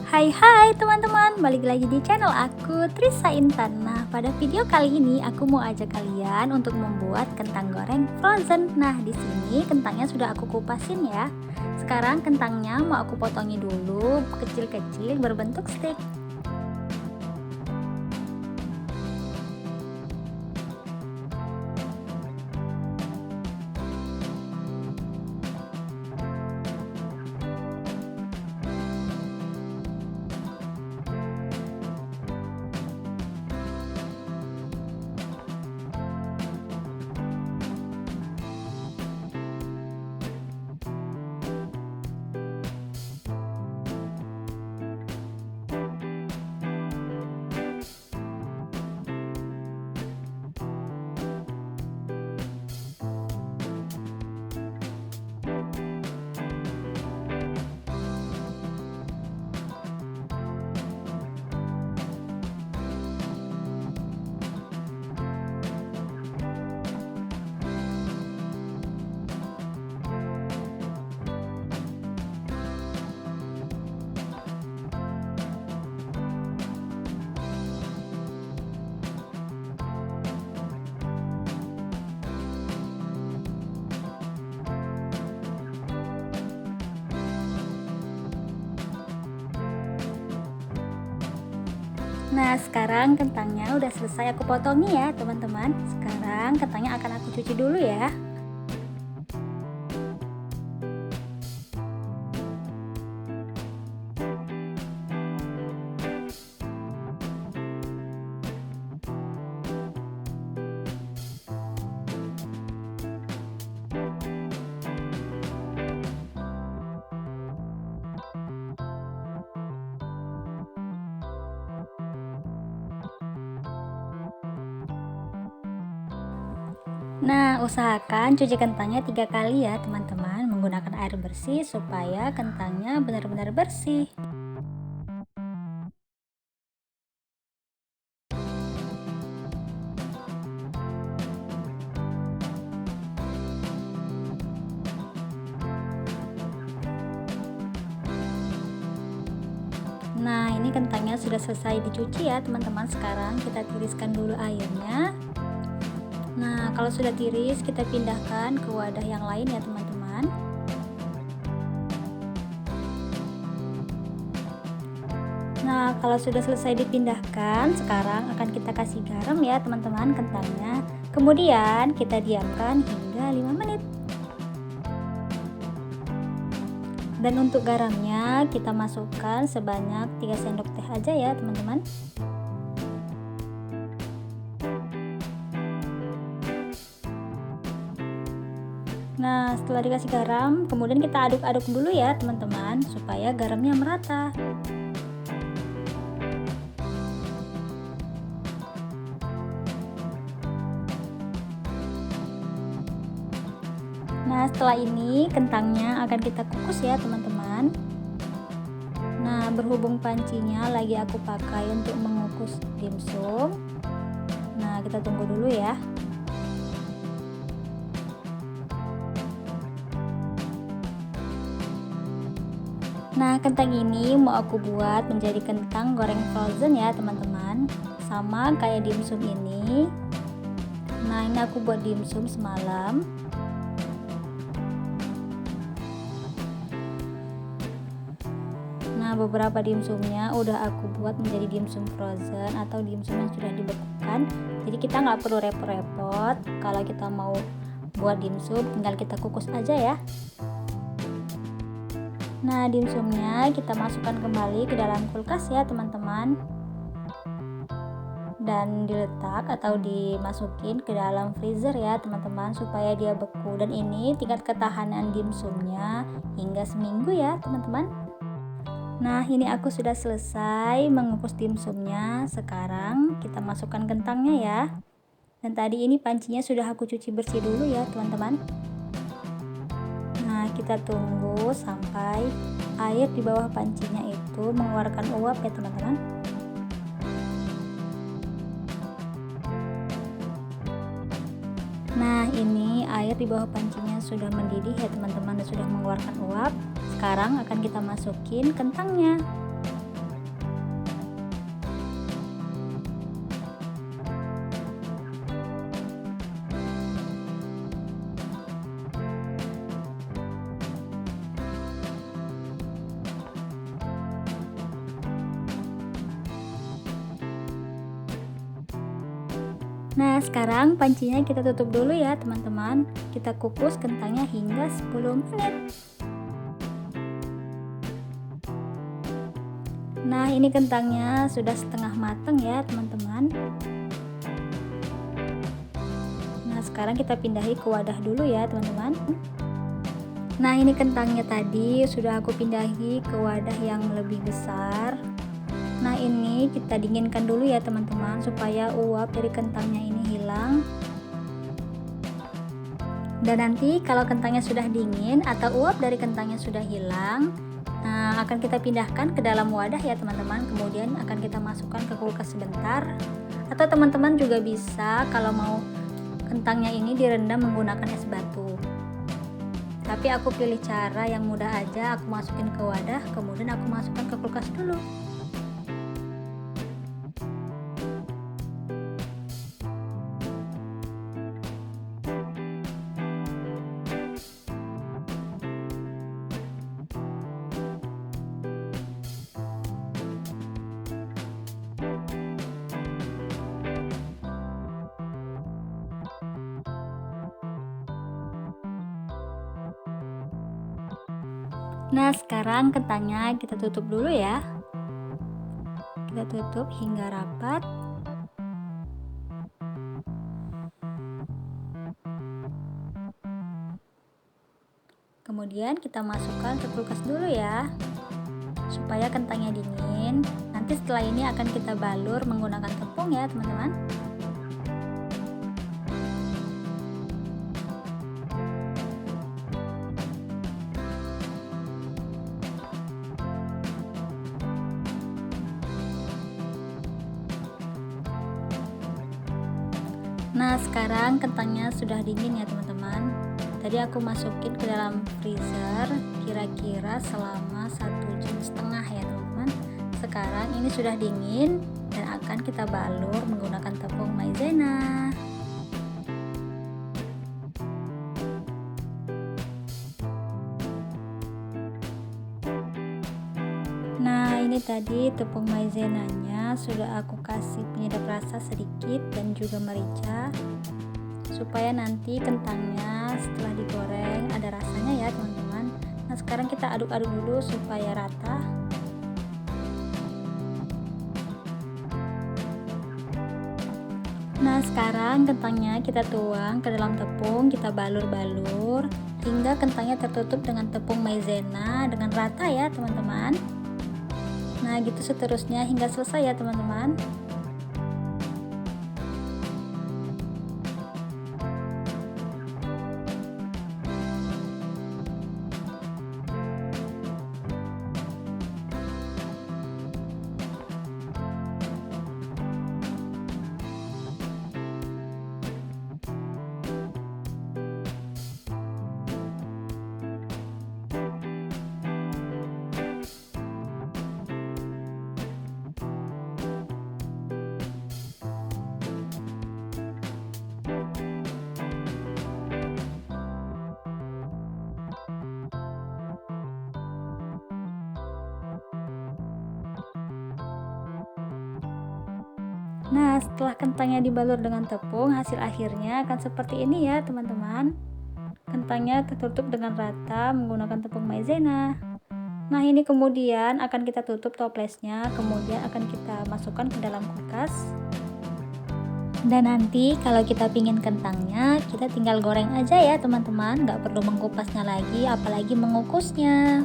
Hai hai teman-teman, balik lagi di channel aku Trisa Intan. Nah, pada video kali ini aku mau ajak kalian untuk membuat kentang goreng frozen. Nah, di sini kentangnya sudah aku kupasin ya. Sekarang kentangnya mau aku potongi dulu kecil-kecil berbentuk stick. Nah, sekarang kentangnya udah selesai aku potongi ya teman-teman. Sekarang kentangnya akan aku cuci dulu ya. Nah, usahakan cuci kentangnya 3 kali ya teman-teman, menggunakan air bersih supaya kentangnya benar-benar bersih. Nah, ini kentangnya sudah selesai dicuci ya teman-teman. Sekarang kita tiriskan dulu airnya. Nah, kalau sudah tiris, kita pindahkan ke wadah yang lain ya teman-teman. Nah, kalau sudah selesai dipindahkan, sekarang akan kita kasih garam ya teman-teman kentangnya. Kemudian kita diamkan hingga 5 menit. Dan untuk garamnya kita masukkan sebanyak 3 sendok teh aja ya teman-teman. Nah, setelah dikasih garam, kemudian kita aduk-aduk dulu ya teman-teman supaya garamnya merata. Nah, setelah ini kentangnya akan kita kukus ya teman-teman. Nah, berhubung pancinya lagi aku pakai untuk mengukus dimsum. Nah, kita tunggu dulu ya. Nah, kentang ini mau aku buat menjadi kentang goreng frozen ya teman-teman, sama kayak dimsum ini. Nah, ini aku buat dimsum semalam. Nah, beberapa dimsumnya udah aku buat menjadi dimsum frozen atau dimsum yang sudah dibekukan. Jadi kita nggak perlu repot-repot. Kalau kita mau buat dimsum, tinggal kita kukus aja ya. Nah, dimsumnya kita masukkan kembali ke dalam kulkas ya teman-teman. Dan diletak atau dimasukin ke dalam freezer ya teman-teman supaya dia beku. Dan ini tingkat ketahanan dimsumnya hingga seminggu ya teman-teman. Nah, ini aku sudah selesai mengukus dimsumnya. Sekarang kita masukkan kentangnya ya. Dan tadi ini pancinya sudah aku cuci bersih dulu ya teman-teman. Nah, kita tunggu sampai air di bawah pancinya itu mengeluarkan uap ya teman-teman. Nah, ini air di bawah pancinya sudah mendidih ya teman-teman, dan sudah mengeluarkan uap. Sekarang akan kita masukin kentangnya. Nah, sekarang pancinya kita tutup dulu ya teman-teman. Kita kukus kentangnya hingga 10 menit. Nah, ini kentangnya sudah setengah matang ya teman-teman. Nah, sekarang kita pindahi ke wadah dulu ya teman-teman. Nah, ini kentangnya tadi sudah aku pindahi ke wadah yang lebih besar. Nah, ini kita dinginkan dulu ya teman-teman supaya uap dari kentangnya ini hilang. Dan nanti kalau kentangnya sudah dingin atau uap dari kentangnya sudah hilang, nah akan kita pindahkan ke dalam wadah ya teman-teman. Kemudian akan kita masukkan ke kulkas sebentar. Atau teman-teman juga bisa kalau mau kentangnya ini direndam menggunakan es batu. Tapi aku pilih cara yang mudah aja, aku masukin ke wadah, kemudian aku masukkan ke kulkas dulu. Nah, sekarang kentangnya kita tutup dulu ya. Kita tutup hingga rapat. Kemudian kita masukkan ke kulkas dulu ya, supaya kentangnya dingin. Nanti setelah ini akan kita balur menggunakan tepung ya teman-teman. Nah, sekarang kentangnya sudah dingin ya teman-teman. Tadi aku masukin ke dalam freezer kira-kira selama 1,5 jam ya teman-teman. Sekarang ini sudah dingin dan akan kita balur menggunakan tepung maizena. Nah, ini tadi tepung maizenanya sudah aku kasih penyedap rasa sedikit dan juga merica, supaya nanti kentangnya setelah digoreng ada rasanya ya teman-teman. Nah, sekarang kita aduk-aduk dulu supaya rata. Nah, sekarang kentangnya kita tuang ke dalam tepung, kita balur-balur hingga kentangnya tertutup dengan tepung maizena dengan rata ya teman-teman. Nah, gitu seterusnya hingga selesai ya teman-teman. Nah, setelah kentangnya dibalur dengan tepung, hasil akhirnya akan seperti ini ya teman-teman. Kentangnya tertutup dengan rata menggunakan tepung maizena. Nah, ini kemudian akan kita tutup toplesnya, kemudian akan kita masukkan ke dalam kulkas. Dan nanti kalau kita pingin kentangnya, kita tinggal goreng aja ya teman-teman, nggak perlu mengkupasnya lagi, apalagi mengukusnya.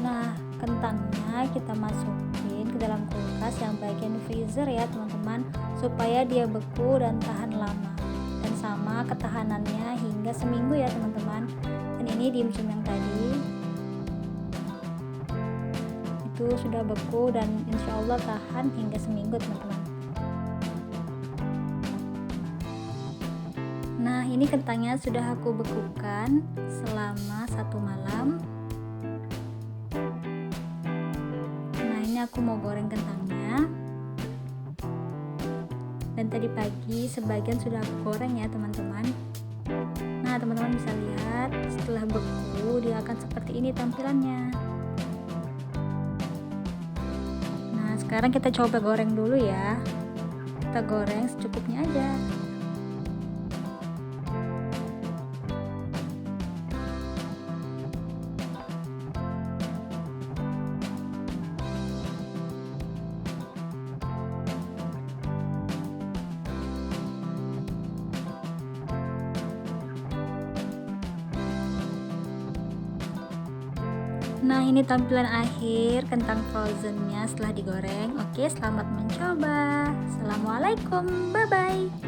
Nah, kentangnya kita masukin ke dalam kulkas yang bagian freezer ya teman-teman, supaya dia beku dan tahan lama, dan sama ketahanannya hingga seminggu ya teman-teman. Dan ini dimsum yang tadi itu sudah beku dan insya Allah tahan hingga seminggu teman-teman. Nah, ini kentangnya sudah aku bekukan selama 1 malam. Aku mau goreng kentangnya, dan tadi pagi sebagian sudah aku goreng ya teman-teman. Nah, teman-teman bisa lihat setelah beku dia akan seperti ini tampilannya. Nah, Sekarang kita coba goreng dulu ya. Kita goreng secukupnya aja. Nah, ini tampilan akhir kentang frozennya setelah digoreng. Oke, selamat mencoba. Assalamualaikum, bye bye.